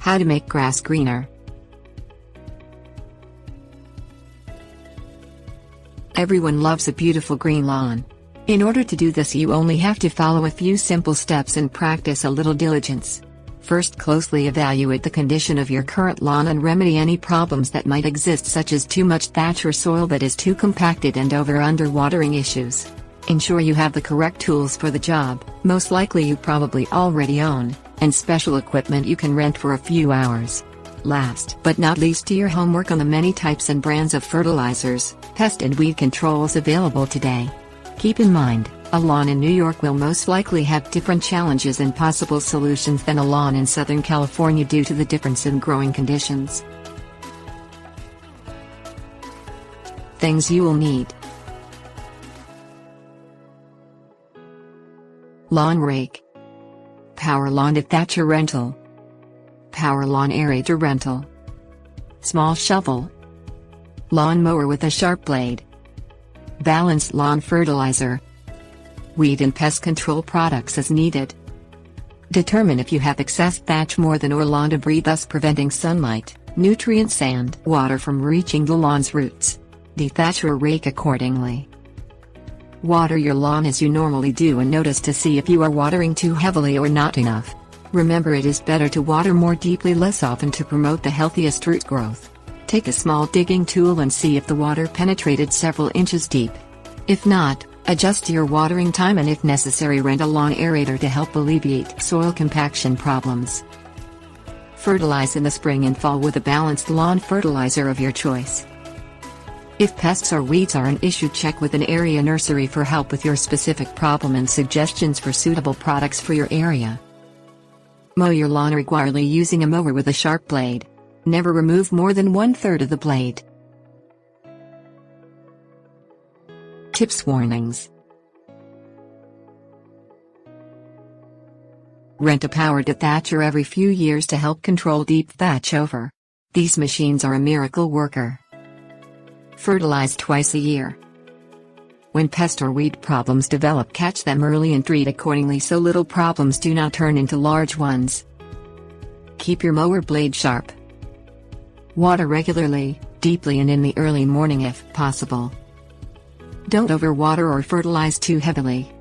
How to make grass greener. Everyone loves a beautiful green lawn. In order to do this, you only have to follow a few simple steps and practice a little diligence. First, closely evaluate the condition of your current lawn and remedy any problems that might exist, such as too much thatch or soil that is too compacted and over/under watering issues. Ensure you have the correct tools for the job, most likely you probably already own, and special equipment you can rent for a few hours. Last but not least, do your homework on the many types and brands of fertilizers, pest and weed controls available today. Keep in mind, a lawn in New York will most likely have different challenges and possible solutions than a lawn in Southern California due to the difference in growing conditions. Things you will need: lawn rake, power lawn thatcher rental, power lawn aerator rental, small shovel, lawn mower with a sharp blade, balanced lawn fertilizer, weed and pest control products as needed. Determine if you have excess thatch, more than or lawn debris, thus preventing sunlight, nutrients and water from reaching the lawn's roots. Dethatch or rake accordingly. Water your lawn as you normally do and notice to see if you are watering too heavily or not enough. Remember, it is better to water more deeply less often to promote the healthiest root growth. Take a small digging tool and see if the water penetrated several inches deep. If not, adjust your watering time and if necessary rent a lawn aerator to help alleviate soil compaction problems. Fertilize in the spring and fall with a balanced lawn fertilizer of your choice. If pests or weeds are an issue, check with an area nursery for help with your specific problem and suggestions for suitable products for your area. Mow your lawn regularly using a mower with a sharp blade. Never remove more than 1/3 of the blade. Tips: warnings. Rent a powered thatcher every few years to help control deep thatch over. These machines are a miracle worker. Fertilize twice a year. When pest or weed problems develop, catch them early and treat accordingly so little problems do not turn into large ones. Keep your mower blade sharp. Water regularly, deeply and in the early morning if possible. Don't overwater or fertilize too heavily.